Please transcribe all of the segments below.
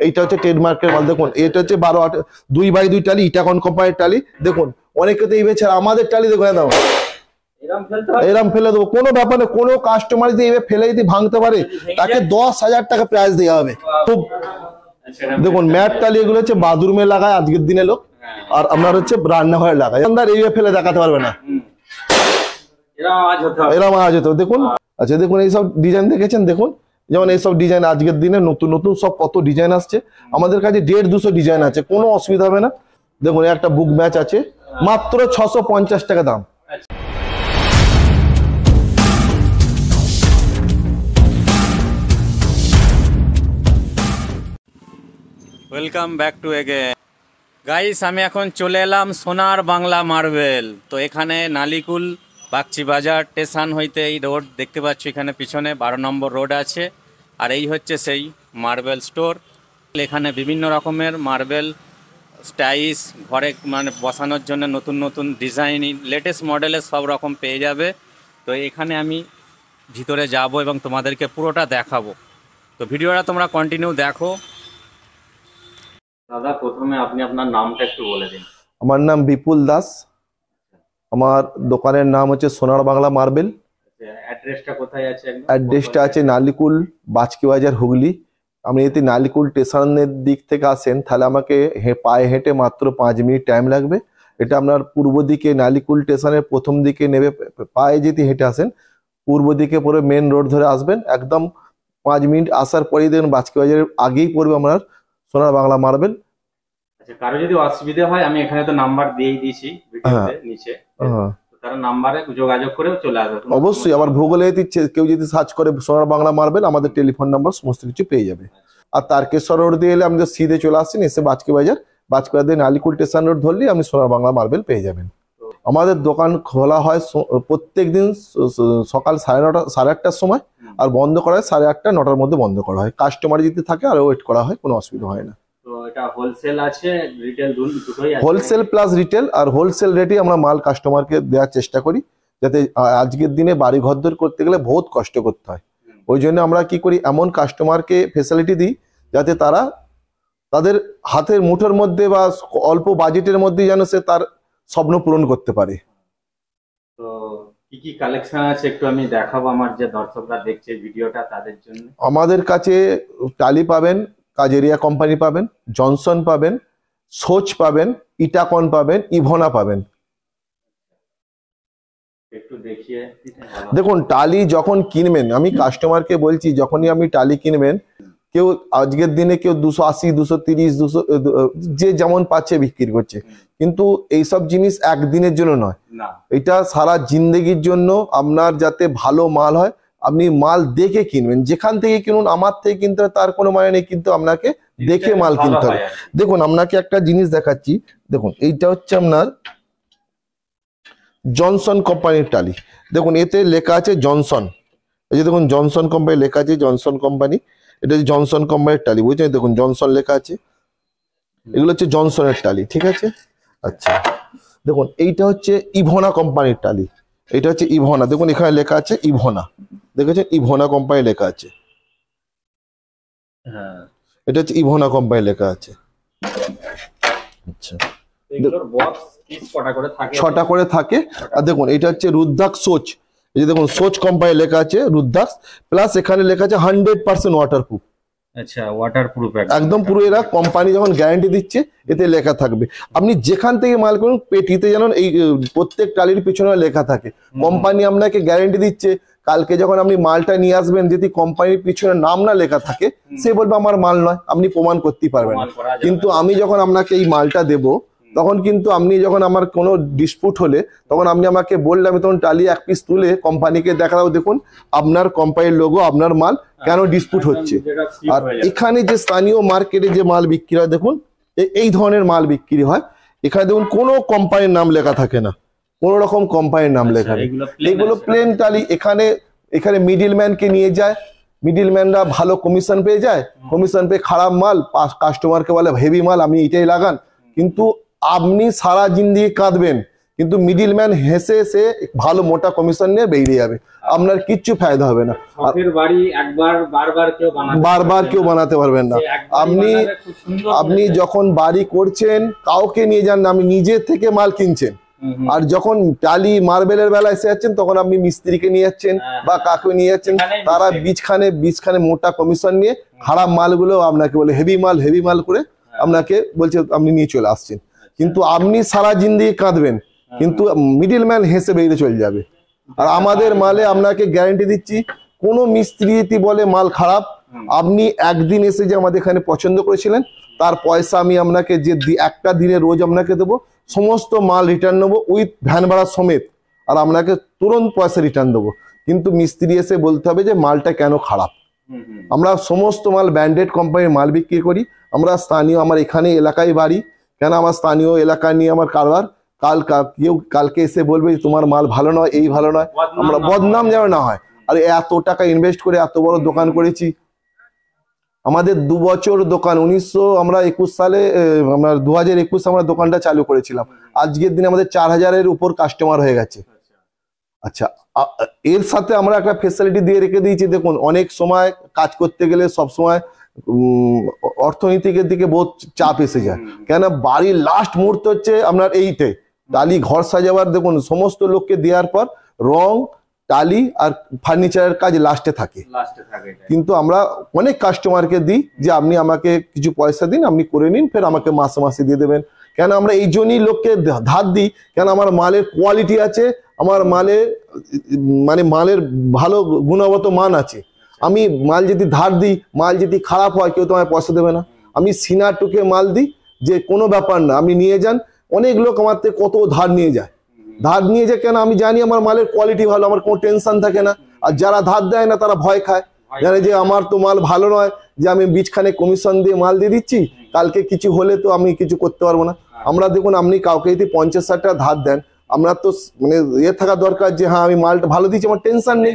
এইটা হচ্ছে ট্রেডমার্কের মাল। দেখুন এটা হচ্ছে 12/2 টালি, ইটাকন কোম্পানির টালি। দেখুন অনেকে তো এই বেচারা আমাদের টালি দেখুন দাও এরম ফেলে দেবো, কোনো ব্যাপার না। কোনো কাস্টমার যদি এইভাবে ফেলে যদি ভাঙতে পারে তাকে 10,000 টাকা প্রাইস দেওয়া হবে। খুব দেখুন ম্যাট টালি এগুলো হচ্ছে বাথরুমে লাগায় আজকের দিনে লোক, আর আপনার হচ্ছে রান্নাঘরে লাগায়। আপনার এইভাবে ফেলে দেখাতে পারবে না, এরম আওয়াজ হতো। দেখুন আচ্ছা দেখুন এইসব ডিজাইন দেখেছেন, দেখুন যেমন এইসব ডিজাইন আজকের দিনে নতুন নতুন সব কত ডিজাইন আসছে। আমাদের কাছে 150-200 ডিজাইন আছে, কোনো অসুবিধা হবে না। দেখুন একটা বুক ম্যাচ আছে মাত্র 650 টাকা দাম। Welcome back to again guys. আমি এখন চলে এলাম সোনার বাংলা মার্বেল। তো এখানে নালিকুল বাগচি বাজার স্টেশন হইতে এই রোড দেখতে পাচ্ছি, এখানে পিছনে 12 নম্বর রোড আছে। আর এই হচ্ছে সেই মার্বেল স্টোর। এখানে বিভিন্ন রকমের মার্বেল স্টাইস ঘরে মানে বসানোর জন্য নতুন নতুন ডিজাইন লেটেস্ট মডেলের সব রকম পেয়ে যাবে। তো এখানে আমি ভিতরে যাব এবং তোমাদেরকে পুরোটা দেখাবো। তো ভিডিওটা তোমরা কন্টিনিউ দেখো। দাদা প্রথমে আপনি আপনার নামটা একটু বলে দিন। আমার নাম বিপুল দাস, আমার দোকানের নাম হচ্ছে সোনার বাংলা মার্বেল। অ্যাড্রেসটা কোথায় আছে? অ্যাড্রেসটা আছে নালিকুল বাগচি বাজার হুগলি। আপনি যদি নালিকুল স্টেশনের দিক থেকে আসেন তাহলে আমাকে পায়ে হেঁটে মাত্র 5 মিনিট টাইম লাগবে। এটা আপনার পূর্ব দিকে নালিকুল স্টেশনের প্রথম দিকে নেবে, পায়ে যদি হেঁটে আসেন পূর্ব দিকে পরে মেন রোড ধরে আসবেন, একদম 5 মিনিট আসার পরেই দেখুন বাগচি বাজারের আগেই পড়বে আমার সোনার বাংলা মার্বেল। আচ্ছা, কারো যদি অসুবিধা হয় আমি এখানে তো নাম্বার দিয়েই দিয়েছি ভিডিওতে নিচে, তারা নাম্বারে যোগাযোগ করে চলে আসবে। অবশ্যই আবার ভূগোলে দিচ্ছে, কেউ যদি সার্চ করে সোনার বাংলা মার্বেল আমাদের টেলিফোন নাম্বার সমস্ত কিছু পেয়ে যাবে। আর তারকেশ্বর রোড দিয়ে এলে আপনি সিধে চলে আসছেন, এসে বাগচি বাজার দিয়ে নালিকুল স্টেশন রোড ধরলেই আপনি সোনার বাংলা মার্বেল পেয়ে যাবেন। আমাদের দোকান খোলা হয় প্রত্যেক দিন সকাল 9:30 8:30টার সময়, আর বন্ধ করা হয় 8:30 9টার মধ্যে বন্ধ করা হয়। কাস্টমার যদি থাকে আর ওয়েট করা হয়, কোনো অসুবিধা হয় না। তো এটা হোলসেল আছে, রিটেল দুটোই আছে? হোলসেল প্লাস রিটেল, আর হোলসেল রেটে আমরা মাল কাস্টমারকে দেওয়ার চেষ্টা করি, যাতে আজকের দিনে বাড়ি ঘরদোর করতে গেলে বহুত কষ্ট করতে হয়। ওই জন্য আমরা কি করি, এমন কাস্টমারকে ফেসিলিটি দিই যাতে তারা তাদের হাতের মুঠোর মধ্যে বা অল্প বাজেটের মধ্যে যেন সে তার স্বপ্ন পূরণ করতে পারে। তো কি কি কালেকশন আছে একটু আমি দেখাবো আমার যে দর্শকরা দেখছে ভিডিওটা তাদের জন্য। আমাদের কাছে টালি পাবেন, কাজেরিয়া কোম্পানি পাবেন, জনসন পাবেন, সোচ পাবেন, ইটাকন পাবেন, ইভোনা পাবেন। একটু দেখিয়ে দেখুন টালি যখন কিনবেন, আমি কাস্টমারকে বলছি যখনই আপনি টালি কিনবেন, কেউ আজকের দিনে কেউ 280 230 200 যে যেমন পাচ্ছে বিক্রি করছে, কিন্তু এইসব জিনিস একদিনের জন্য নয়, এটা সারা জিন্দেগির জন্য। আপনার যাতে ভালো মাল হয় আপনি মাল দেখে কিনবেন, যেখান থেকে কিনুন, আমার থেকে কিনতে হয় তার কোনো মানে নেই, কিন্তু আপনাকে দেখে মাল কিনতে হবে। দেখুন আপনাকে একটা জিনিস দেখাচ্ছি, দেখুন এইটা হচ্ছে আপনার জনসন কোম্পানির টালি। দেখুন এতে লেখা আছে জনসন, এই যে দেখুন জনসন কোম্পানি লেখা আছে, জনসন কোম্পানি, এটা হচ্ছে জনসন কোম্পানির টালি, বুঝছেন? দেখুন জনসন লেখা আছে, এগুলো হচ্ছে জনসনের টালি, ঠিক আছে? আচ্ছা দেখুন এইটা হচ্ছে ইভোনা কোম্পানির টালি, এটা হচ্ছে ইভোনা। দেখুন এখানে লেখা আছে ইভোনা, দেখেছেন? ইভোনা কোম্পানি লেখা আছে, হ্যাঁ এটা হচ্ছে ইভোনা কোম্পানি লেখা আছে। আচ্ছা এগুলোর বক্স পিস কটা করে থাকে? 6টা করে থাকে। আর দেখুন এটা হচ্ছে রুদ্রাক্ষ সোচ, এই যে দেখুন সোচ কোম্পানি লেখা আছে রুদ্রাক্ষ, প্লাস এখানে লেখা আছে 100% ওয়াটারপ্রুফ। আচ্ছা ওয়াটারপ্রুফ একদম পুরো, এরা কোম্পানি যখন গ্যারান্টি দিচ্ছে এতে লেখা থাকবে। আপনি যেখান থেকে মাল করুন পেটিতে যেন এই প্রত্যেক টালির পিছনে লেখা থাকে, কোম্পানি আপনাকে গ্যারান্টি দিচ্ছে। কালকে যখন আপনি মালটা নিয়ে আসবেন যদি কোম্পানির পিছনে নাম না লেখা থাকে, সে বলবে আমার মাল নয়, আপনি প্রমাণ করতে পারবেন না। কিন্তু আমি যখন আপনাকে এই মালটা দেবো তখন কিন্তু আপনি যখন আমার কোনো ডিসপুট হলে তখন আপনি আমাকে বললে আমি তখন টালি এক পিস তুলে কোম্পানিকে দেখাও, দেখুন আপনার কোম্পানির লোগো, আপনার মাল, কেন ডিসপুট হচ্ছে। আর এখানে যে স্থানীয় মার্কেটে যে মাল বিক্রি হয়, দেখুন এই ধরনের মাল বিক্রি হয়, এখানে দেখুন কোনো কোম্পানির নাম লেখা থাকে না, কোন রকম কোম্পানির নাম লেখা নেই, এগুলো প্লেন টালি। এখানে মিডিলম্যানকে নিয়ে যায়, মিডিলম্যানরা ভালো কমিশন পেয়ে যায়, কমিশন পেয়ে খারাপ মাল কাস্টমারকে বলে হেভি মাল আপনি এটাই লাগান, কিন্তু আপনি সারা জিন্দেগি কাঁদবেন কিন্তু মিডিল ম্যান হেসে হেসে ভালো মোটা কমিশন নিয়ে বেরিয়ে যাবে, আপনার কিচ্ছু ফায়দা হবে না। শখের বাড়ি একবার বারবার কেউ বানাতে পারবেন না। আপনি আপনি যখন বাড়ি করছেন কাউকে নিয়ে যান না, আপনি নিজের থেকে মাল কিনছেন। আর যখন টালি মার্বেলের বেলা এসে যাচ্ছেন তখন আপনি মিস্ত্রিকে নিয়ে যাচ্ছেন বা কাকে নিয়ে যাচ্ছেন, তারা বীজখানে মোটা কমিশন নিয়ে খারাপ মালগুলো আপনাকে বলে হেভি মাল করে আপনাকে বলছে আপনি নিয়ে চলে আসছেন, কিন্তু আপনি সারা জিন্দেগি কাঁদবেন, কিন্তু মিডিল ম্যান হেসে বেরিয়ে চলে যাবে। আর আমাদের মালে আপনাকে গ্যারান্টি দিচ্ছি, কোনো মিস্ত্রি যদি বলে মাল খারাপ, আপনি একদিন এসে যে আমাদের এখানে পছন্দ করেছিলেন তার পয়সা আমি আপনাকে যে একটা দিনে রোজ আপনাকে দেবো, সমস্ত মাল রিটার্ন নেবো উইথ ভ্যান ভাড়া সমেত, আর আপনাকে তুরন্ত পয়সা রিটার্ন দেবো। কিন্তু মিস্ত্রি এসে বলতে হবে যে মালটা কেন খারাপ। আমরা সমস্ত মাল ব্র্যান্ডেড কোম্পানির মাল বিক্রি করি, আমরা স্থানীয়, আমার এখানে এলাকায় বাড়ি, কেন আমার স্থানীয় এলাকা নিয়ে আমার কারবার। কেউ কালকে এসে বলবে তোমার মাল ভালো নয়, এই ভালো নয়, আমরা বদনাম যেন না হয়। আর এত টাকা ইনভেস্ট করে এত বড় দোকান করেছি, আমাদের 2 বছর দোকান, 1921 সালে আমরা 2021 আমরা দোকানটা চালু করেছিলাম। আজকের দিনে আমাদের 4000-এর উপর কাস্টমার হয়ে গেছে। আচ্ছা, এর সাথে আমরা একটা ফেসিলিটি দিয়ে রেখে দিয়েছি। দেখুন, অনেক সময় কাজ করতে গেলে সব সময় অর্থনীতিকের দিকে বহুত চাপ এসে যায়, কেন বাড়ির লাস্ট মুহূর্ত হচ্ছে আপনার এইটাই টালি ঘর সাজাবার। দেখুন, সমস্ত লোককে দেওয়ার পর রং, টালি আর ফার্নিচারের কাজ লাস্টে থাকে, কিন্তু আমরা অনেক কাস্টমারকে দিই যে আপনি আমাকে কিছু পয়সা দিন, আপনি করে নিন, ফের আমাকে মাসে মাসে দিয়ে দেবেন। কেন আমরা এই জন্যই লোককে ধার দিই, কেন আমার মালের কোয়ালিটি আছে, আমার মালের ভালো গুণগত মান আছে। আমি মাল যদি ধার দিই, মাল যদি খারাপ হয়, কেউ তো আমায় পয়সা দেবে না। আমি সিনা টুকে মাল দিই, যে কোনো ব্যাপার না, আপনি নিয়ে যান। অনেক লোক আমার থেকে কত ধার নিয়ে যায়, কেন আমি জানি আমার মালের কোয়ালিটি ভালো, আমার কোনো টেনশন থাকে না। আর যারা ধার দেয় না তারা ভয় খায়, জানে যে আমার তো মাল ভালো নয়, যে আমি বীজখানে কমিশন দিয়ে মাল দিয়ে দিচ্ছি, কালকে কিছু হলে তো আমি কিছু করতে পারবো না। আমরা দেখুন, আপনি কাউকে যদি 50-60 টাকা ধার দেন, আমরা তো থাকা দরকার যে হ্যাঁ আমি মালটা ভালো দিচ্ছি, আমার টেনশন নেই,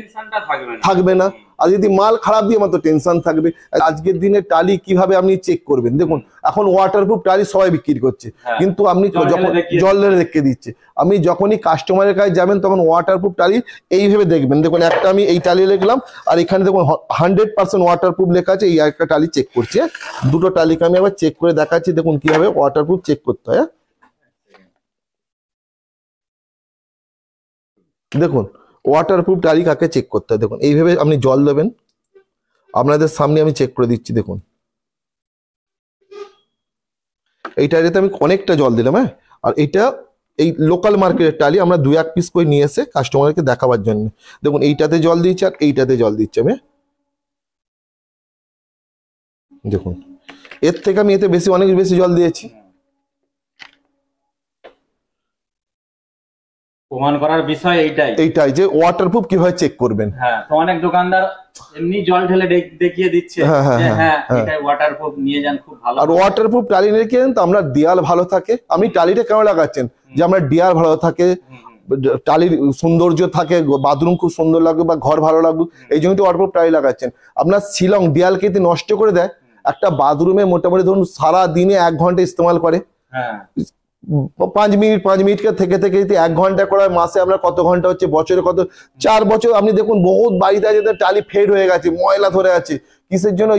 থাকবে না। আর যদি মাল খারাপ দিয়ে আমার তো টেনশন থাকবে। আজকের দিনে টালি কিভাবে আপনি চেক করবেন? দেখুন, এখন ওয়াটারপ্রুফ টালি সবাই বিক্রি করছে, কিন্তু আপনি যখন জল রেখে দিচ্ছে, আপনি যখনই কাস্টমারের কাছে যাবেন তখন ওয়াটারপ্রুফ টালি এইভাবে দেখবেন। দেখুন, একটা আমি এই টালি লিখলাম, আর এখানে দেখুন 100% ওয়াটারপ্রুফ লেখা আছে। এই একটা টালি চেক করছে, দুটো টালিকে আমি আবার চেক করে দেখাচ্ছি। দেখুন কিভাবে ওয়াটারপ্রুফ চেক করতে হয়। দেখুন, ওয়াটারপ্রুফ টালি কাকে চেক করতে হয়, দেখুন এইভাবে আপনি জল দেবেন, আপনাদের সামনে আমি চেক করে দিচ্ছি। দেখুন, এই টালিতে আমি অনেকটা জল দিলাম, হ্যাঁ। আর এটা এই লোকাল মার্কেটের টালি, আমরা 2-1 পিস করে নিয়ে এসে কাস্টমারকে দেখাবার জন্য। দেখুন, এইটাতে জল দিচ্ছি আর এইটাতে জল দিচ্ছি আমি। দেখুন, এর থেকে আমি এতে অনেক বেশি জল দিয়েছি। প্রমাণ করার বিষয় এইটাই যে ওয়াটারপ্রুফ কিভাবে চেক করবেন। হ্যাঁ, তো অনেক দোকানদার এমনি জল ঢেলে দেখিয়ে দিচ্ছে যে হ্যাঁ এটা ওয়াটারপ্রুফ, নিয়ে যান, খুব ভালো। আর ওয়াটারপ্রুফ টালি রেখে তো আমরা দেয়াল ভালো থাকে। আপনি টালিটা কেন লাগাচ্ছেন? যে আমরা দেয়াল ভালো থাকে, টালির সৌন্দর্য থাকে, বাথরুম খুব সুন্দর লাগবে বা ঘর ভালো লাগবে, এই জন্য তো ওয়াটারপ্রুফ টালি লাগাচ্ছেন। আপনার শিলং দেয়ালকে যদি নষ্ট করে দেয়, একটা বাথরুমে মোটামুটি ধরুন সারা দিনে 1 ঘন্টা ইস্তেমাল করে, 5 মিনিটকে থেকে যদি 1 ঘন্টা করে, মাসে আপনার কত ঘন্টা হচ্ছে, বছরে কত, 4 বছর। আপনি দেখুন বহুত বাড়িতে আছে টালি ফেড হয়ে গেছে, ময়লা ধরে আছে, কিসের জন্য?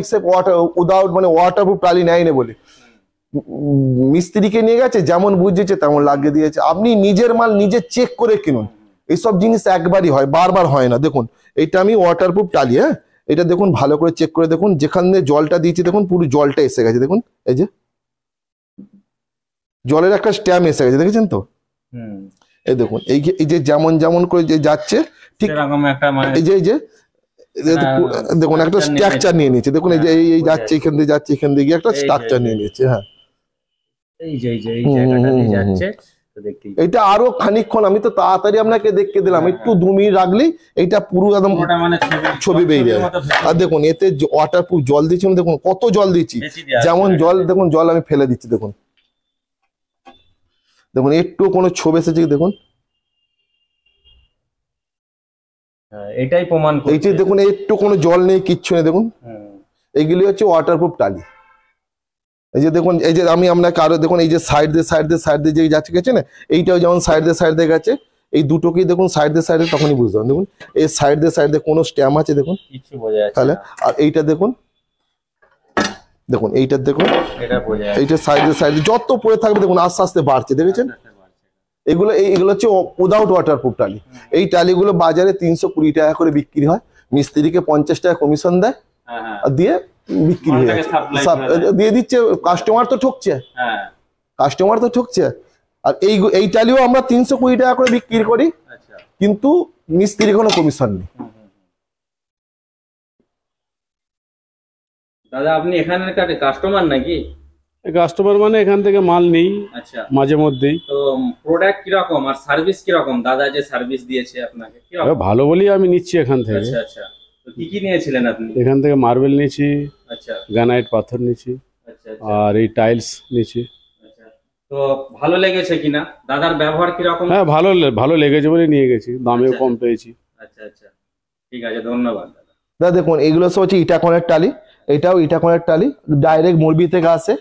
ওয়াটারপ্রুফ টালি নেয় না বলে মিস্ত্রিকে নিয়ে গেছে, যেমন বুঝেছে তেমন লাগিয়ে দিয়েছে। আপনি নিজের মাল নিজে চেক করে কিনুন, এইসব জিনিস একবারই হয়, বারবার হয় না। দেখুন, এটা আমি ওয়াটারপ্রুফ টালি, হ্যাঁ, এটা দেখুন ভালো করে চেক করে দেখুন। যেখানে জলটা দিয়েছি দেখুন পুরো জলটা এসে গেছে। দেখুন, এই যে জলের একটা স্ট্যাম্প এসে গেছে, দেখেছেন তো? এই দেখুন, এই যে যেমন করে যে যাচ্ছে, ঠিক এই যে দেখুন একটা স্ট্রাকচার নিয়ে নিয়েছে। দেখুন, এই যাচ্ছে, এখান দিয়ে যাচ্ছে, এখান দিয়ে গিয়ে একটা স্ট্রাকচার নিয়ে নিয়েছে। হ্যাঁ, এটা আরো খানিকক্ষণ, আমি তো তাড়াতাড়ি আপনাকে দেখে দিলাম, একটু 2 মিনিট রাখলেই এটা পুরো একদম ছবি বেরিয়ে যাবে। আর দেখুন, এতে ওয়াটারপ্রুফ জল দিচ্ছি, দেখুন কত জল দিচ্ছি, যেমন জল, দেখুন জল আমি ফেলে দিচ্ছি। দেখুন একটু কোনো ছবি এসেছে, দেখুন এটাই প্রমাণ। এইটাই দেখুন, একটু কোনো জল নেই, কিচ্ছু নেই। দেখুন, এইগুলি হচ্ছে ওয়াটারপ্রুফ টালি। এই যে দেখুন, এই যে আমি আপনাকে আরো দেখুন, এই যে সাইড দিয়ে যে যাচ্ছে গেছে না, এইটাও যেমন সাইড দিয়ে গেছে, এই দুটোকেই দেখুন সাইড দিয়ে তখনই বুঝতে পারেন। দেখুন এই সাইড দিয়ে কোনো স্ট্যাম্প আছে দেখুন, কিছু বোঝা যাচ্ছে তাহলে না। আর এইটা দেখুন, এইটা দেখুন, এটা বোঝা যাচ্ছে। এইটা সাইড যত পড়ে থাকবে দেখুন আস্তে আস্তে বাড়ছে, দেখেছেন? এগুলো হচ্ছে উইদাউট ওয়াটারপ্রুফ টালি। এই টালিগুলো বাজারে 320 টাকা করে বিক্রি হয়, মিস্ত্রিকে 50 টাকা কমিশন দেয়, হ্যাঁ হ্যাঁ আর দিয়ে বিক্রি হয়ে মালটাকে যাচ্ছে, supply করে দেয়। দিয়ে দিচ্ছে। কাস্টমার তো ঠকছে, হ্যাঁ আর এই টালিও আমরা 320 টাকা করে বিক্রি করি, আচ্ছা কিন্তু মিস্ত্রি কোনো কমিশন নেই। দাদা আপনি এখানকার কাস্টমার নাকি? কাস্টমার মানে এখান থেকে মাল নেই আচ্ছা, মাঝে মধ্যেই। তো প্রোডাক্ট কিরকম আর সার্ভিস কিরকম? দাদা যে সার্ভিস দিয়েছে আপনাকে কিরকম? ভালো বলেই আমি নিচ্ছি এখান থেকে। আচ্ছা আচ্ছা, তো কি কি নিয়েছিলেন আপনি? এখান থেকে মার্বেল নিয়েছি, আচ্ছা গ্রানাইট পাথর নিয়েছি, আচ্ছা আচ্ছা আর এই টাইলস নিয়েছি। আচ্ছা, তো ভালো লেগেছে কিনা? দাদার ব্যবহার কিরকম? হ্যাঁ ভালো লেগেছে বলে নিয়ে গেছি, দামেও আচ্ছা, কম পেয়েছি। আচ্ছা আচ্ছা, ঠিক আছে, ধন্যবাদ দাদা। দাদা দেখুন, এগুলো সব হচ্ছে ইটাকনের টালি, এটাও ইটাকনের টালি, ডাইরেক্ট মুরবি থেকে আসে,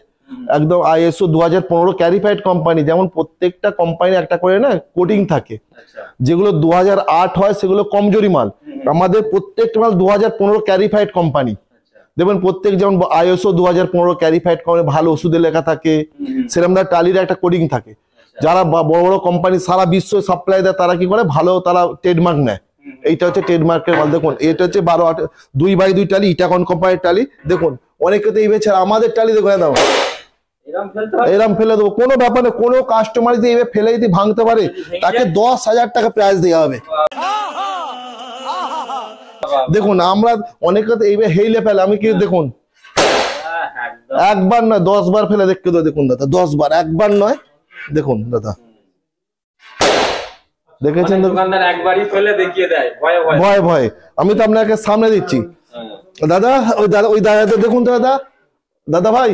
একদম ISO 2015 ক্যারিফাইড কোম্পানি। যেমন প্রত্যেকটা কোম্পানি একটা করে না কোটিং থাকে, আচ্ছা যেগুলো 2008 হয় সেগুলো কমজোরি মাল, আমাদের প্রত্যেকটা মাল 2015 ক্যারিফাইড কোম্পানি। আচ্ছা দেখবেন প্রত্যেক যেমন ISO 2015 ক্যারিফাইড কোম্পানি ভালো ওষুধে লেখা থাকে, সেরকম টালির একটা কোডিং থাকে। যারা বড় বড় কোম্পানি সারা বিশ্ব সাপ্লাই দেয়, তারা কি করে ভালো, তারা ট্রেডমার্ক নেয়। এইটা হচ্ছে ট্রেডমার্কের মাল। দেখুন এটা হচ্ছে 2x2 টালি, ইটাকন কোম্পানির টালি। দেখুন অনেকে তো এই বেচারা আমাদের টালি দেখুন দাও এরকম ফেলতে হয়? এরম ফেলে দেবো, কোনো ব্যাপার নেই। কোনো কাস্টমার যদি এইভাবে ফেলে যদি ভাঙতে পারে, তাকে 10,000 টাকা প্রাইজ দেওয়া হবে। দেখুন আমরা অনেকে তো এইভাবে হেইলে ফেলে, আমি কি দেখুন হ্যাঁ, একদম। একবার নয় 10 বার ফেলে দেখতে দেবো। দেখুন দাদা 10 বার, একবার নয়। দেখুন দাদা দেখেছেন, মানে দোকানদার একবারই ফেলে দেখিয়ে দেয় ভয়ে ভয়ে। ভয় ভয়। আমি তো আপনাকে সামনে দিচ্ছি হ্যাঁ। দাদা, ওই দাদা দেখুন তো, দাদা ভাই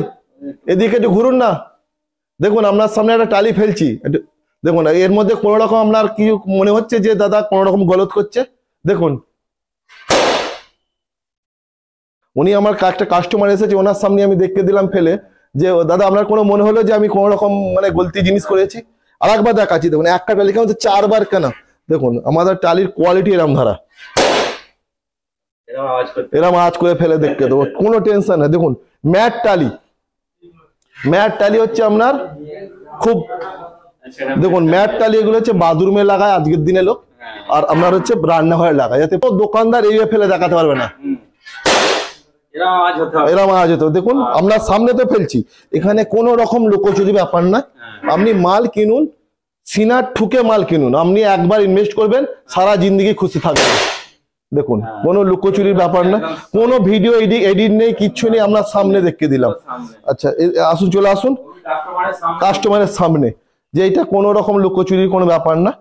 এদিকে একটু ঘুরুন না। দেখুন আপনার সামনে একটা টালি ফেলছি, দেখুন এর মধ্যে কোনো রকম আপনার কি মনে হচ্ছে যে দাদা কোনো রকম গলত করছে? দেখুন উনি আমার একটা কাস্টমার এসেছে, ওনার সামনে আমি দেখতে দিলাম ফেলে, যে দাদা আপনার কোনো মনে হলো যে আমি কোনো রকম মানে গলতি জিনিস করেছি? আর একবার দেখাচ্ছি, দেখুন একটা টালিকে আমাদের 4 বার কেন। দেখুন আমাদের টালির কোয়ালিটি এরম ধারা, এরকম আওয়াজ করতে এরম আজ করে ফেলে দেখতে দেবো, কোনো টেনশন নেই। দেখুন ম্যাট টালি হচ্ছে আপনার খুব, আচ্ছা, এটা- দেখুন ম্যাট টালি এগুলো হচ্ছে বাথরুমে লাগায় আজকের দিনে লোক, আর আপনার হচ্ছে রান্নাঘরে লাগায়, যাতে দোকানদার এইভাবে ফেলে দেখাতে পারবে না। এরকম আওয়াজ হতে হবে। এরম আওয়াজ হতো। দেখুন আপনার সামনে তো ফেলছি, এখানে কোনো রকম লুকোচুরি ব্যাপার না। আপনি মাল কিনুন, সিনার ঠুকে মাল কিনুন, আপনি একবার ইনভেস্ট করবেন, সারা জিন্দগি খুশি থাকবেন। দেখুন কোনো লুকোচুরির ব্যাপার না, কোনো ভিডিও এডিট নেই, কিচ্ছু নেই, আপনার সামনে দেখতে দিলাম। সামনে আচ্ছা আসুন, চলে আসুন কাস্টমারের সামনে। কাস্টমারের সামনে, যে এটা কোনো রকম লুকোচুরির কোনো ব্যাপার না।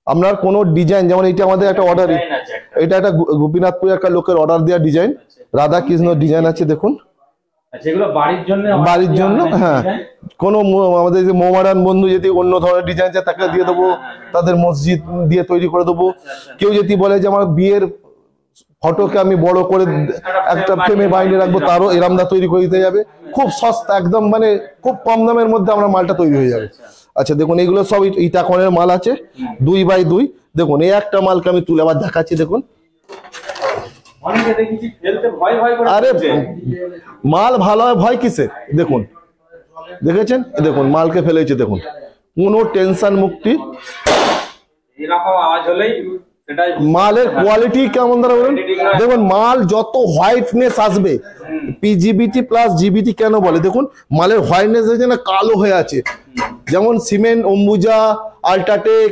আপনার কোনো ডিজাইন, যেমন এটা আমাদের একটা অর্ডার, ডিজাইন আছে একটা। এটা একটা গোপীনাথপুরে একটা লোকের অর্ডার দেওয়া ডিজাইন, রাধা কৃষ্ণ ডিজাইন আছে। দেখুন আচ্ছা, এগুলো বাড়ির জন্য বাড়ির জন্য, হ্যাঁ, কোনো আমাদের যে মোহামেডান বন্ধু যদি অন্য ধরনের ডিজাইন চায় তাকে দিয়ে দেবো, তাদের মসজিদ দিয়ে তৈরি করে দেবো। কেউ যদি বলে যে আমার বিয়ের ফটোকে আমি বড় করে একটা ফ্রেমে বাইরে রাখবো, তারও এরামদা তৈরি করে দিতে যাবে, খুব সস্তা একদম, মানে খুব কম দামের মধ্যে আমরা মালটা তৈরি হয়ে যাবে। আচ্ছা দেখুন এগুলো সব ইটাকনের মাল আছে, 2x2। দেখুন এই একটা মালকে আমি তুলে আবার দেখাচ্ছি। দেখুন অনেকে দেখি ফেলতে ভয় ভয় করে আরে ফেলছে। মাল ভালো হয় ভয় কিসে? দেখুন দেখেছেন, দেখুন মালকে ফেলেছে, দেখুন কোনো টেনশন মুক্তি। এরকম আওয়াজ হলেই সেটাই মালের কোয়ালিটি কেমন দাঁড়া বলুন। দেখুন মাল যত হোয়াইটনেস আসবে, PGBT প্লাস GBT কেন বলে, দেখুন মালের হোয়াইটনেস যেন কালো হয়ে আছে, যেমন সিমেন্ট, অম্বুজা, আল্ট্রাটেক,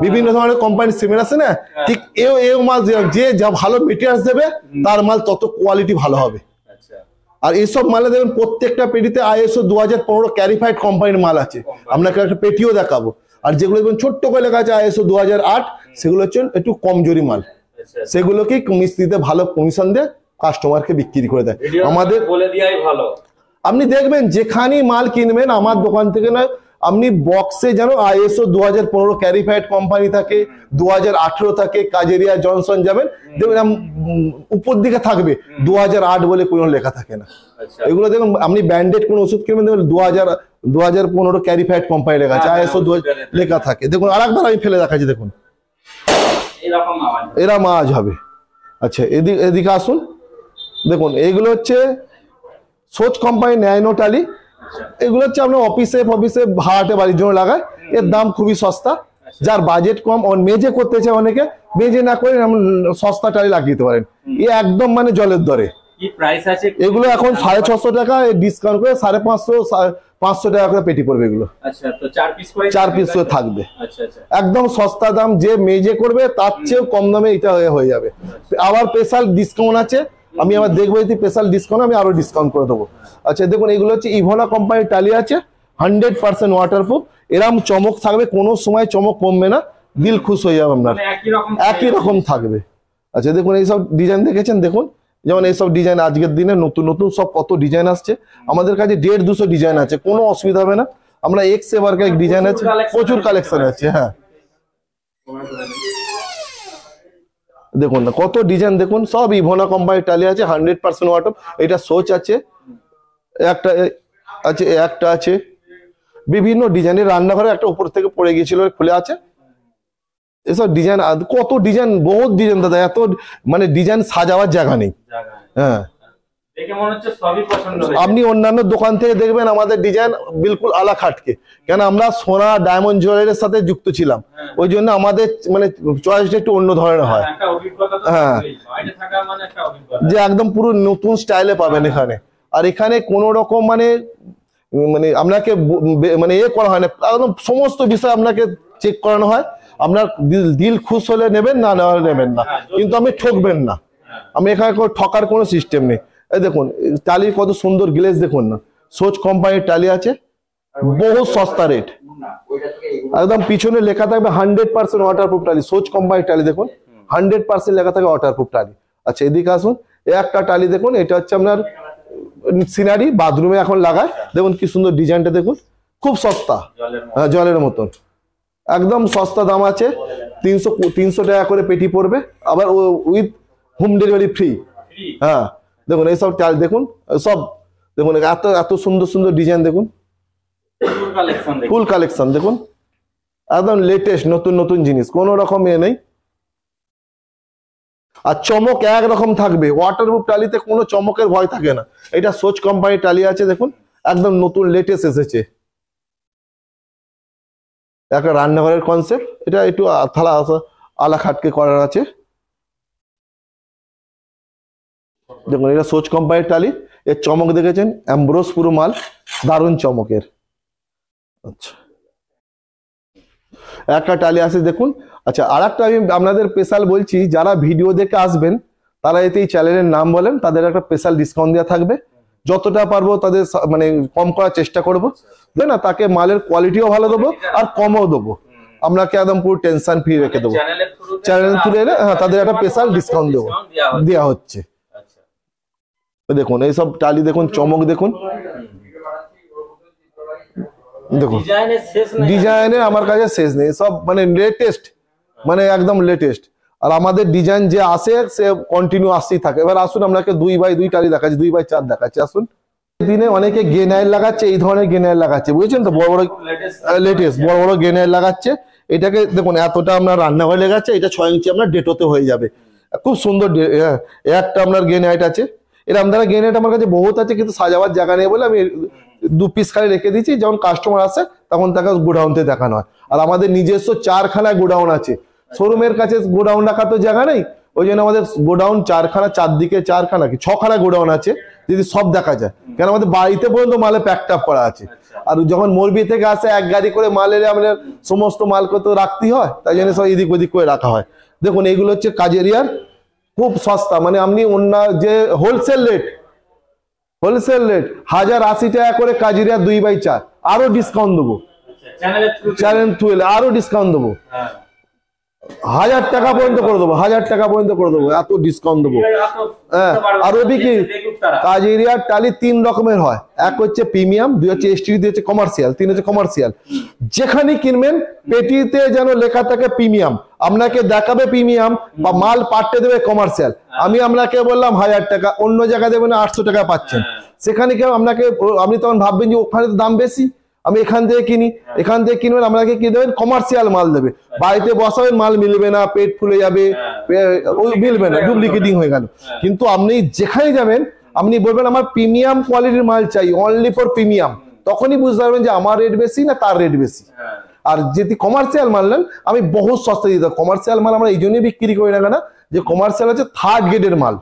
বিভিন্ন ধরনের কোম্পানির সিমেন্ট আছে না, ঠিক এও মাল যে যা ভালো মেটেরিয়ালস দেবে, তার মাল তত কোয়ালিটি ভালো হবে। আচ্ছা আর এইসব মালে দেখবেন প্রত্যেকটা পেটিতে ISO 2015 ক্যারিফাইড কোম্পানির মাল আছে। আপনাকে একটা পেটিও দেখাবো। আর যেগুলো দেখবেন ছোট্ট করে লেখা আছে ISO 2008, সেগুলো হচ্ছে একটু কমজোরি মাল, আচ্ছা, সেগুলোকে মিস্ত্রিতে ভালো কমিশন দিয়ে কাস্টমারকে বিক্রি করে দেয়। ভিডিও আমাদের বলে দিয়াই ভালো। আপনি দেখবেন যেখানেই মাল কিনবেন আমার দোকান থেকে নয়, আপনি বক্সে যেন ISO 2015 ক্যারিফাইড কোম্পানি থাকে, 2018 থাকে, কাজেরিয়া জনসন যাবেন দেখবেন উপর দিকে থাকবে 2008 বলে কোনো লেখা থাকে না। এগুলো দেখুন, আপনি ব্র্যান্ডেড কোন ওষুধ কিনবেন দেখবেন 2015 ক্যারিফাইড কোম্পানি লেখা আছে, ISO 2000 লেখা থাকে। দেখুন আরেকবার আমি ফেলে দেখাচ্ছি, দেখুন এরকম আওয়াজ হবে। আচ্ছা এদিকে আসুন, দেখুন এইগুলো হচ্ছে সোচ কোম্পানি ন্যানো টালি। এগুলো হচ্ছে আপনার অফিসে ভাড়াটে বাড়ির জন্য লাগায়। এর দাম খুবই সস্তা। যার বাজেট কম, মেজে করতে চায় অনেকে, মেজে না করে সস্তা টালি লাগিয়ে দিতে পারেন। এ একদম মানে জলের দরে। কি প্রাইস আছে এগুলো এখন 650 টাকা, ডিসকাউন্ট করে 550 টাকা করে পেটি পড়বে এগুলো। আচ্ছা, তো 4 পিস করে থাকবে। আচ্ছা, একদম সস্তা দাম, যে মেজে করবে তার চেয়েও কম দামে এটা হয়ে যাবে। আবার স্পেশাল ডিসকাউন্ট আছে, আমি আবার দেখবো যদি স্পেশাল ডিসকাউন্ট আমি আরো ডিসকাউন্ট করে দেবো। আচ্ছা দেখুন এগুলো হচ্ছে ইভোনা কোম্পানির টালি আছে, 100% ওয়াটারপ্রুফ। এরকম চমক থাকবে, কোনো সময় চমক কমবে না, দিল খুশ হয়ে যাবে আপনার, একই রকম থাকবে। আচ্ছা দেখুন এইসব ডিজাইন দেখেছেন, দেখুন যেমন এইসব ডিজাইন আজকের দিনে নতুন নতুন সব কত ডিজাইন আসছে আমাদের কাছে, 150-200 ডিজাইন আছে, কোনো অসুবিধা হবে না। আমরা এক্স এবার ডিজাইন আছে, প্রচুর কালেকশন আছে। হ্যাঁ দেখুন না কত ডিজাইন, দেখুন সব ইভোনা কোম্পানির টালি আছে, 100% ওয়াটার। এটা সোচ আছে, একটা আছে বিভিন্ন ডিজাইনের। রান্নাঘরে একটা উপর থেকে পড়ে গিয়েছিল, খুলে আছে। এসব ডিজাইন কত ডিজাইন, বহুত ডিজাইন দাদা, এত মানে ডিজাইন সাজাবার জায়গা নেই। হ্যাঁ দেখে মনে হচ্ছে সবই পছন্দ হয়েছে। আপনি অন্যান্য দোকান থেকে দেখবেন আমাদের ডিজাইন বিলকুল আলা খাটকে, কেন আমরা সোনা ডায়মন্ড জুয়েলারির সাথে যুক্ত ছিলাম, ওই জন্য আমাদের মানে চয়েসটা একটু অন্য ধরনের হয়। হ্যাঁ যে একদম পুরো নতুন স্টাইলে পাবেন এখানে। আর এখানে কোনো রকম মানে আপনাকে মানে করা হয় না, একদম সমস্ত বিষয় আপনাকে চেক করানো হয়। আপনার দিল খুশ হলে নেবেন, না নেবেন না, কিন্তু আপনি ঠকবেন না। আমি এখানে ঠকার কোনো সিস্টেম নেই। এই দেখুন টালির কত সুন্দর গ্লেজ, দেখুন না সোচ কোম্পানির টালি আছে, বহু সস্তা রেট। একদম পিছনে লেখা থাকবে 100% ওয়াটারপ্রুফ টালি, সোচ কোম্পানির টালি দেখুন 100% লেখা থাকে ওয়াটারপ্রুফ টালি। আচ্ছা এদিকে আসুন, একটা টালি দেখুন, এটা হচ্ছে আপনার সিনারি, বাথরুমে এখন লাগায়। দেখুন কি সুন্দর ডিজাইনটা, দেখুন খুব সস্তা, হ্যাঁ জলের মতন, একদম সস্তা দাম আছে। 300 টাকা করে পেটি পড়বে, আবার উইথ হোম ডেলিভারি ফ্রি। হ্যাঁ দেখুন এইসব টাল দেখুন, সব দেখুন এত সুন্দর সুন্দর ডিজাইন, দেখুন ফুল কালেকশন, দেখুন একদম লেটেস্ট নতুন নতুন জিনিস, কোন রকম নেই। আর চমক একরকম থাকবে, ওয়াটারপ্রুফ টালিতে কোনো চমকের ভয় থাকে না। এটা সোচ কোম্পানির টালি আছে, দেখুন একদম নতুন লেটেস্ট এসেছে। একটা রান্নাঘরের কনসেপ্ট, এটা একটু থালা আলা খাটকে করার আছে। দেখুন এটা সোচ কোম্পানির টালি, এর চমক দেখেছেন, অ্যাম্ব্রোস পুরো মাল, দারুণ চমকের। আচ্ছা একটা টালি আছে দেখুন। আচ্ছা আর একটা আমি আপনাদের স্পেশাল বলছি, যারা ভিডিও দেখে আসবেন তারা এতে এই চ্যানেলের নাম বলেন, তাদের একটা স্পেশাল ডিসকাউন্ট দেওয়া থাকবে। যতটা পারবো তাদের মানে কম করার চেষ্টা করবো, তাই না? তাকে মালের কোয়ালিটিও ভালো দেবো আর কমও দেবো, আপনাকে একদম পুরো টেনশন ফ্রি রেখে দেবো। চ্যানেল থ্রু এলে হ্যাঁ তাদের একটা স্পেশাল ডিসকাউন্ট দেবো, দেওয়া হচ্ছে। দেখুন এইসব টালি দেখুন, চমক দেখুন, দেখুন ডিজাইনের আমার কাছে শেষ নেই, সব মানে লেটেস্ট, মানে একদম লেটেস্ট। আর আমাদের ডিজাইন যে আসে সে কন্টিনিউ আসতেই থাকে। এবার আসুন আপনাকে 2x2 টালি দেখাচ্ছি, 2x4 দেখাচ্ছি। আসুন দিনে অনেকে গ্রেনাইল লাগাচ্ছে, এই ধরনের গ্রেনাইল লাগাচ্ছে, বুঝেছেন তো, বড় বড় লেটেস্ট বড় বড় গ্রেনাইল লাগাচ্ছে। এটাকে দেখুন এতটা আপনার রান্নাঘরে লেগাচ্ছে, এটা 6 ইঞ্চি আপনার ডেটোতে হয়ে যাবে, খুব সুন্দর। একটা আপনার গ্রেনাইট আছে, এরকম দ্বারা গ্রেনাইট আমার কাছে বহুত আছে, কিন্তু সাজাবার জায়গা নেই বলে আমি 2 পিস খালি রেখে দিচ্ছি, যখন কাস্টমার আসে তখন তাকে গোডাউনতে দেখানো হয়। আর আমাদের নিজস্ব 4খানা গোডাউন আছে, শোরুমের কাছে গোডাউন রাখার তো জায়গা নেই, ওই জন্য আমাদের গোডাউন 4খানা, চারদিকে 4খানা কি 6খানা গোডাউন আছে, যদি সব দেখা যায়। কেন আমাদের বাড়িতে পর্যন্ত মালে প্যাকড আপ করা আছে। আর যখন মোরবি থেকে আসে এক গাড়ি করে মাল এলে আমাদের সমস্ত মালকে তো রাখতেই হয়, তাই জন্য সব এদিক ওদিক করে রাখা হয়। দেখুন এইগুলো হচ্ছে কাজেরিয়ার, খুব সস্তা, মানে আপনি অন্য যে হোলসেল রেট 1080 টাকা করে কাজেরিয়া 2x4, আরো ডিসকাউন্ট দেবো, চ্যানেল থ্রু এলে আরো ডিসকাউন্ট দেবো, 1000 টাকা পর্যন্ত করে দেবো, 1000 টাকা পর্যন্ত করে দেবো, এত ডিসকাউন্ট দেবো। হ্যাঁ আর ওদিকে কাজ এরিয়ার টালি 3 রকমের হয়, এক হচ্ছে প্রিমিয়াম, 2 হচ্ছে এসটিডি, 2 হচ্ছে কমার্শিয়াল, 3 হচ্ছে কমার্শিয়াল। যেখানে কিনবেন পেটিতে যেন লেখা থাকে প্রিমিয়াম, আপনাকে দেখাবে প্রিমিয়াম বা মাল পাল্টে দেবে কমার্শিয়াল। আমি আপনাকে বললাম 1000 টাকা, অন্য জায়গায় দেবেন 800 টাকা পাচ্ছেন। সেখানে কেউ আপনাকে, আপনি তখন ভাববেন যে ওখানে তো দাম বেশি, আমি এখান থেকে কিনি, এখান থেকে কিনবেন, আপনাকে কি দেবেন কমার্শিয়াল মাল দেবে, বাড়িতে বসাবেন মাল মিলবে না, পেট ফুলে যাবে, ওই মিলবে না, ডুপ্লিকেটিং হয়ে গেল। কিন্তু আপনি যেখানে যাবেন আপনি বলবেন আমার প্রিমিয়াম কোয়ালিটির মাল চাই, অনলি ফর প্রিমিয়াম, তখনই বুঝতে পারবেন যে আমার রেট বেশি না তার রেট বেশি। আর যদি কমার্শিয়াল মাল নেন আমি বহুত সস্তা দিতে, কমার্শিয়াল মাল আমরা এই জন্যই বিক্রি করি না কেন, যে কমার্শিয়াল হচ্ছে থার্ড গ্রেডের মাল,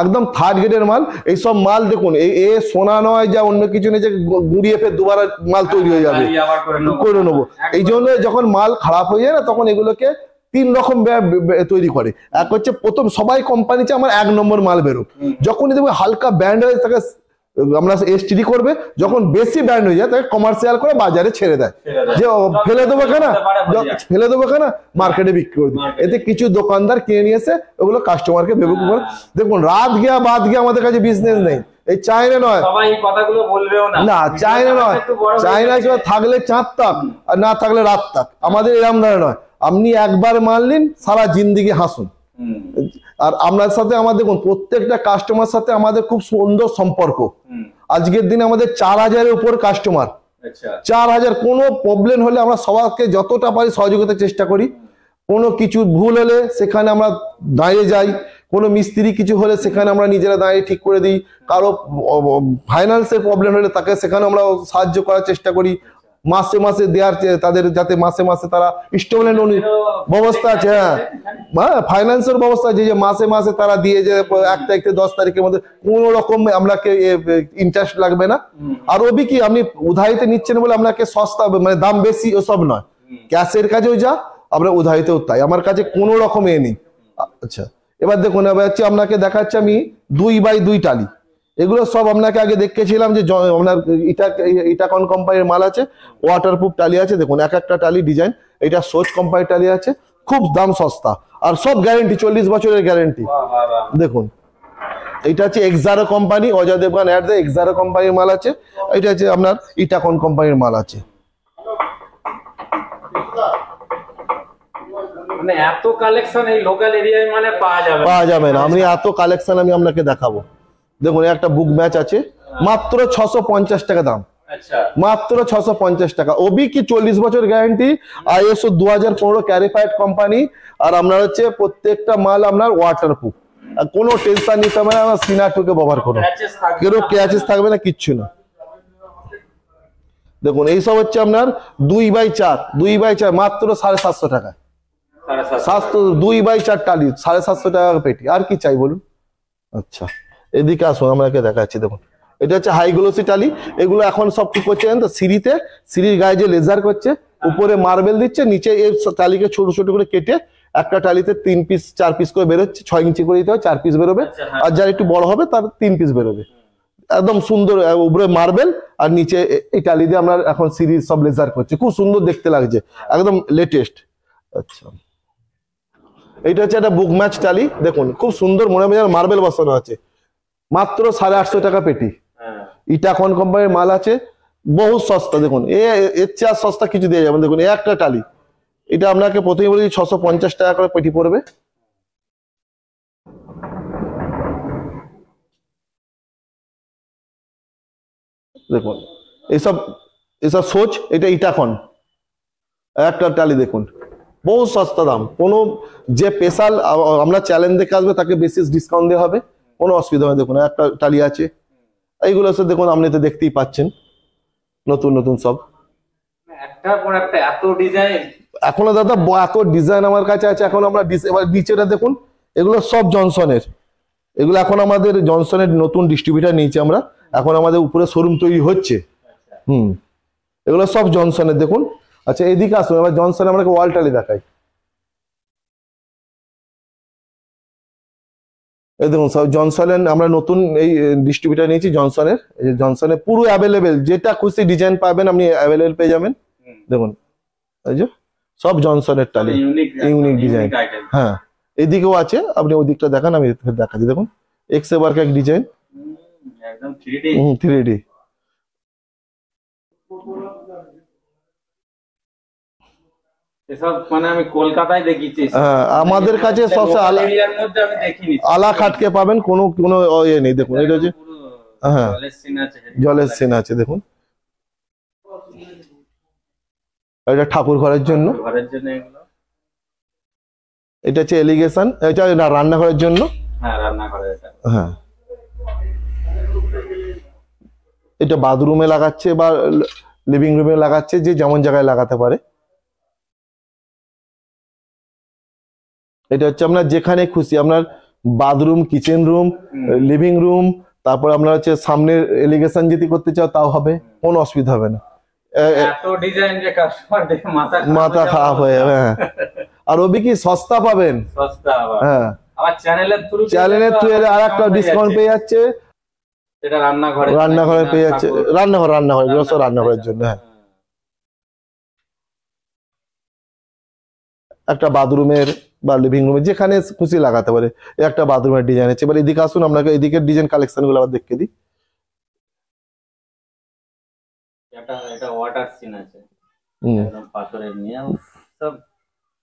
একদম থার্ড গ্রেডের মাল। এইসব মাল দেখুন এ সোনা নয়, যা অন্য কিছু নেই যে গুঁড়িয়ে ফের দুবার মাল তৈরি হয়ে যাবে, করে নেবো। এই জন্য যখন মাল খারাপ হয়ে যায় না, তখন এগুলোকে 3 রকম তৈরি করে। এক হচ্ছে প্রথম সবাই কোম্পানি চায় আমার 1 নম্বর মাল বেরো, যখনই দেখবে হালকা ব্যান্ড হয়ে তাকে আমরা এসটিডি করবে, যখন বেশি ব্যান্ড হয়ে যায় তাকে কমার্শিয়াল করে বাজারে ছেড়ে দেয়, যে ফেলে দেবো কেন, ফেলে দেবো কেন, মার্কেটে বিক্রি করে দিই। এতে কিছু দোকানদার কিনে নিয়ে এসে ওগুলো কাস্টমারকে বেবুক করে। দেখুন রাত গিয়া বাদ গিয়া আমাদের কাছে বিজনেস নেই, এই চায়না নয়, সবাই এই কথাগুলো বলবেও না, না চায়না নয়, চায়না থাকলে চাঁদ তাক আর না থাকলে রাত তাক, আমাদের এরম ধরে নয়। আপনি একবার মাল নিন, সারা জিন্দিগি হাসুন। আর আপনার সাথে আমাদের দেখুন প্রত্যেকটা কাস্টমার সাথে আমাদের খুব সুন্দর সম্পর্ক। আজকের দিনে আমাদের 4000-এর উপর কাস্টমার, 4000, কোনো প্রবলেম হলে আমরা সবাইকে যতটা পারি সহযোগিতার চেষ্টা করি। কোনো কিছু ভুল হলে সেখানে আমরা দাঁড়িয়ে যাই, কোনো মিস্ত্রি কিছু হলে সেখানে আমরা নিজেরা দাঁড়িয়ে ঠিক করে দিই, কারো ফাইন্যান্সের প্রবলেম হলে তাকে সেখানে আমরা সাহায্য করার চেষ্টা করি। মাসে মাসে দেওয়ার, তাদের যাতে মাসে মাসে তারা ইনস্টলমেন্ট ব্যবস্থা আছে, হ্যাঁ ফাইন্যান্সের ব্যবস্থা আছে, যে মাসে মাসে তারা দিয়ে যে 1 তারিখ থেকে 10 তারিখের মধ্যে কোনো রকম আপনাকে ইন্টারেস্ট লাগবে না। আর ওবি কি আপনি উধারিতে নিচ্ছেন বলে আপনাকে সস্তা মানে দাম বেশি ওসব নয়, ক্যাশের কাজেও যা আপনার উধারিতেও তাই, আমার কাছে কোনো রকম নেই। আচ্ছা এবার দেখুন, এবার হচ্ছে আপনাকে দেখাচ্ছি আমি 2x2 টালি। এগুলো সব আপনাকে আগে দেখিয়েছিলাম যে আপনার ইটাকন কোম্পানির মাল আছে, ওয়াটারপ্রুফ টালি আছে। দেখুন এক একটা টালি ডিজাইন, এটা সোচ কোম্পানির টালি আছে, খুব দাম সস্তা আর সব গ্যারেন্টি, 40 বছরের গ্যারেন্টি। দেখুন এটা হচ্ছে এক্সারো কোম্পানি, অজয় দেবগান অ্যাড দেয়, এক্সারো কোম্পানির মাল আছে। এটা হচ্ছে আপনার ইটাকন কোম্পানির মাল আছে। মানে এত কালেকশন এই লোকাল এরিয়ায় মানে পাওয়া যাবে না, আমি এত কালেকশন আমি আপনাকে দেখাবো। দেখুন একটা বুক ম্যাচ আছে, মাত্র 650 টাকা দাম, মাত্র 650 টাকা। ওবি কি 40 বছর গ্যারান্টি, ISO 2015 ক্যারিফাইড কোম্পানি। আর আপনার হচ্ছে প্রত্যেকটা মাল আপনার ওয়াটারপ্রুফ, কোনো টেনশন নিতে হবে না, সিনাটুকে ব্যবহার করুন, কেন ক্র্যাচেস থাকবে না, কিচ্ছু না। দেখুন এইসব হচ্ছে আপনার 2x4 মাত্র 750 টাকা, 2x4 টালি 750 টাকা পেটি। আর কি চাই বলুন। আচ্ছা এদিকে আসুন, আমাকে দেখাচ্ছি। দেখুন এটা হচ্ছে হাই গ্লোসি টালি। এগুলো এখন সব কি করছে জানেন তো, সিঁড়ির গায়ে যে লেজার করছে, উপরে মার্বেল দিচ্ছে, নিচে এই টালিকে ছোট ছোট করে কেটে একটা টালিতে 3 পিস 4 পিস করে বেরোচ্ছে, 6 ইঞ্চি করে দিতে হয়, 4 পিস বেরোবে। আর যার একটু বড় হবে তার 3 পিস বেরোবে। একদম সুন্দর, উপরে মার্বেল আর নিচে এই টালি দিয়ে আমরা এখন সিঁড়ির সব লেজার করছে, খুব সুন্দর দেখতে লাগছে, একদম লেটেস্ট। আচ্ছা এইটা হচ্ছে একটা বুক ম্যাচ টালি। দেখুন খুব সুন্দর, মনে হয় মার্বেল বসানো আছে, মাত্র 850 টাকা পেটি। ইটাকন কোম্পানির মাল আছে, বহু সস্তা। দেখুন এর চেয়ে সস্তা কিছু দিয়ে যাবেন। দেখুন একটা টালি, এটা আপনাকে প্রথমে বলি 650 টাকা করে পেটি পড়বে। দেখুন এসব সোচ, এটা ইটাকন একটা টালি। দেখুন বহু সস্তা দাম, কোনো যে স্পেশাল আমরা চ্যালেঞ্জ দেখে আসবে তাকে বেশি ডিসকাউন্ট দেওয়া হবে, কোনো অসুবিধা হয়। দেখুন একটা টালি আছে, এইগুলো সব দেখুন, আপনি তো দেখতেই পাচ্ছেন নতুন নতুন সব, একটার পর একটা এত ডিজাইন। এখনো দাদা এত ডিজাইন আমার কাছে আছে। এখন আমরা এবার নিচেটা দেখুন, এগুলো সব জনসনের, এগুলো এখন আমাদের জনসনের নতুন ডিস্ট্রিবিউটার নিয়েছি আমরা, এখন আমাদের উপরে শোরুম তৈরি হচ্ছে। এগুলো সব জনসনের। দেখুন আচ্ছা এদিকে আসুন, এবার জনসন আমরা ওয়াল টালি দেখাই। এই দেখুন সব জনসনের আমরা নতুন এই ডিস্ট্রিবিউটার নিয়েছি জনসনের। জনসনের পুরো অ্যাভেলেবেল, যেটা খুশি ডিজাইন পাবেন আপনি অ্যাভেলেবেল পেয়ে যাবেন। দেখুন এই যে সব জনসনের টালি, ইউনিক ডিজাইন। হ্যাঁ এদিকেও আছে, আপনি ওই দিকটা দেখান, আমি দেখাচ্ছি। দেখুন এক্স ওয়ার্ক এক ডিজাইন, একদম 3D 3D। এসব মানে আমি কলকাতায় দেখেছি, হ্যাঁ, আমাদের কাছে সবচেয়ে এরিয়ার মধ্যে আমি দেখিনি। আলা খাটকে পাবেন, কোনো কোনো ইয়ে নেই। দেখুন এটা হচ্ছে, পুরো হ্যাঁ জলের সিন আছে, জলের সিন আছে। দেখুন এটা ঠাকুর ঘরের জন্য, ঘরের জন্য এগুলো। এটা হচ্ছে এলিগেশন, এটা না রান্নাঘরের জন্য। হ্যাঁ, রান্নাঘরে এটা। হ্যাঁ, এটা বাথরুমে লাগাচ্ছে বা লিভিং রুমে লাগাচ্ছে, যে যেমন জায়গায় লাগাতে পারে। এটা হচ্ছে আপনার যেখানে খুশি, আপনার bathroom, kitchen room, living room, তারপর আপনার হচ্ছে সামনের এলিগেশন যদি করতে চাও তাও হবে, কোনো অসুবিধা হবে না। এত ডিজাইন যে কাস্টমার দেখে মাথা খারাপ হয়ে যাবে। হ্যাঁ, আর ওবি কি সস্তা পাবেন। সস্তা আবার। হ্যাঁ, আবার চ্যানেলের থ্রু আর একটা ডিসকাউন্ট পেয়ে যাচ্ছে। এটা রান্নাঘরে পেয়ে যাচ্ছে, রান্নাঘর এগুলো সব রান্নাঘরের জন্য। হ্যাঁ, একটা বাথরুমের বা লিভিং রুমে যেখানে খুশি লাগাতে পারে। একটা বাথরুমের ডিজাইন আছে। এবার এদিকে আসুন, আপনাকে এদিকের ডিজাইন কালেকশন গুলো আবার দেখে দিই। এটা ওয়াটার সিন আছে, একদম পাথরের নিয়ে, সব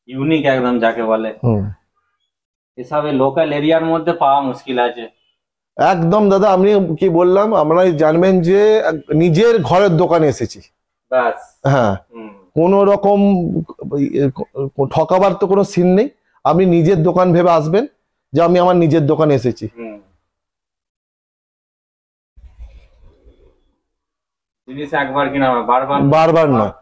ইউনিক একদম যাকে বলে। এসব লোকাল এরিয়ার মধ্যে পাওয়া মুশকিল আছে একদম। দাদা আমি কি বললাম, আপনারা জানবেন যে নিজের ঘরের দোকানে এসেছি। বাস। হ্যাঁ, কোন রকম ঠকাবার তো কোনো সিন নেই। আপনি নিজের দোকান ভেবে আসবেন যে আমি আমার নিজের দোকানে এসেছি। জিনিস একবার কিনা বারবার নয়,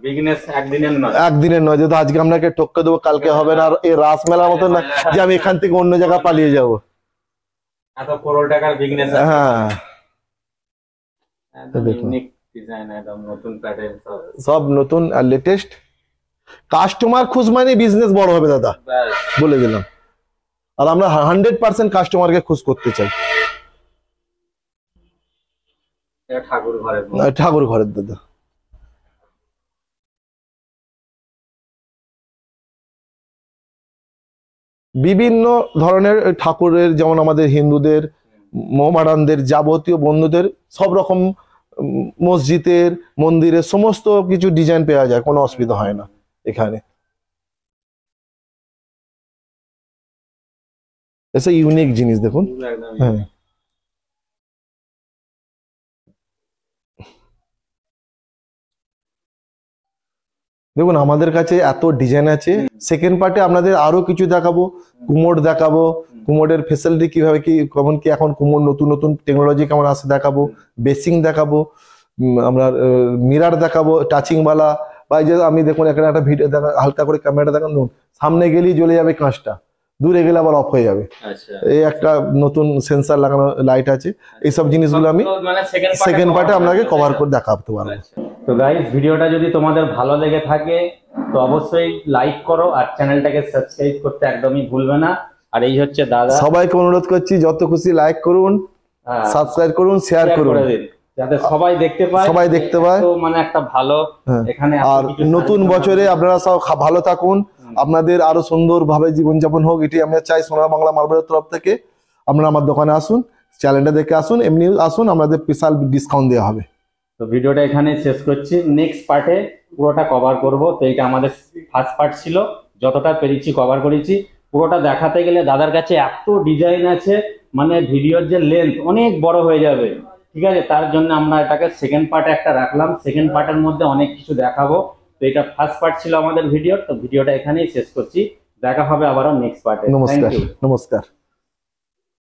বিজনেস একদিনের নয়। যদি আজকে আপনাকে টপকে দেবো, কালকে হবে না। আর এই রাস মেলার মতো না যে আমি এখান থেকে অন্য জায়গায় পালিয়ে যাব। এত করোড় টাকার বিজনেস। হ্যাঁ, সব নতুন আর লেটেস্ট। কাস্টমার খুশ মানে বিজনেস বড় হবে দাদা, বলে দিলাম। আর আমরা 100% কাস্টমারকে খুশ করতে চাই। ঠাকুর ঘরের দাদা। বিভিন্ন ধরনের ঠাকুরের, যেমন আমাদের হিন্দুদের, মোহামেডানদের, যাবতীয় বন্ধুদের সব রকম মসজিদের, মন্দিরের সমস্ত কিছু ডিজাইন পাওয়া যায়, কোনো অসুবিধা হয় না এখানে। এসে ইউনিক জিনিস দেখুন। হ্যাঁ, দেখুন আমাদের কাছে এত ডিজাইন আছে। সেকেন্ড পার্টে আপনাদের আরো কিছু দেখাবো, কুমোড দেখাবো, কুমোডের ফেসিলিটি কিভাবে কি, কেমন কি এখন কুমোড নতুন নতুন টেকনোলজি কেমন আছে দেখাবো, বেসিং দেখাবো, আমরা মিরার দেখাবো টাচিং বালা। বা এই যে আমি দেখুন এখানে একটা ভিডিও দেখা, হালকা করে ক্যামেরাটা দেখান, সামনে গেলেই জ্বলে যাবে কাঁচটা, দূরে গেলে আবার অফ হয়ে যাবে। এই একটা নতুন সেন্সার লাগানো লাইট আছে। এইসব জিনিসগুলো আমি সেকেন্ড পার্টে আপনাকে কভার করে দেখাতে পারবো। তো গাইস, ভিডিওটা যদি তোমাদের ভালো লেগে থাকে তো অবশ্যই লাইক করো, আর চ্যানেলটাকে সাবস্ক্রাইব করতে একদমই ভুলবে না। আর এই হচ্ছে দাদা, সবাইকে অনুরোধ করছি যত খুশি লাইক করুন, সাবস্ক্রাইব করুন, শেয়ার করুন, যাতে সবাই দেখতে পায়। তো মানে একটা ভালো এখানে। আর নতুন বছরে আপনারা সব ভালো থাকুন, আপনাদের আরো সুন্দর ভাবে জীবনযাপন হোক, এটি আমরা চাই। সোনার বাংলা মার্বেলের তরফ থেকে আপনারা আমার দোকানে আসুন, চ্যানেলটা দেখে আসুন, এমনি আসুন, আমাদের স্পেশাল ডিসকাউন্ট দেওয়া হবে। তো ভিডিওটা এখানে শেষ করছি, নেক্সট পার্টে পুরোটা কভার করব। তো এটা আমাদের ফার্স্ট পার্ট ছিল, যতটা পেরেছি কভার করেছি। পুরোটা দেখাতে গেলে দাদার কাছে এত ডিজাইন আছে, মানে ভিডিওর যে লেন্থ অনেক বড় হয়ে যাবে। ঠিক আছে, তার জন্য আমরা এটাকে সেকেন্ড পার্টে একটা রাখলাম। সেকেন্ড পার্টের মধ্যে অনেক কিছু দেখাবো। তো এটা ফার্স্ট পার্ট ছিল আমাদের ভিডিওর। তো ভিডিওটা এখানেই শেষ করছি, দেখা হবে আবারও নেক্সট পার্টে। নমস্কার, নমস্কার।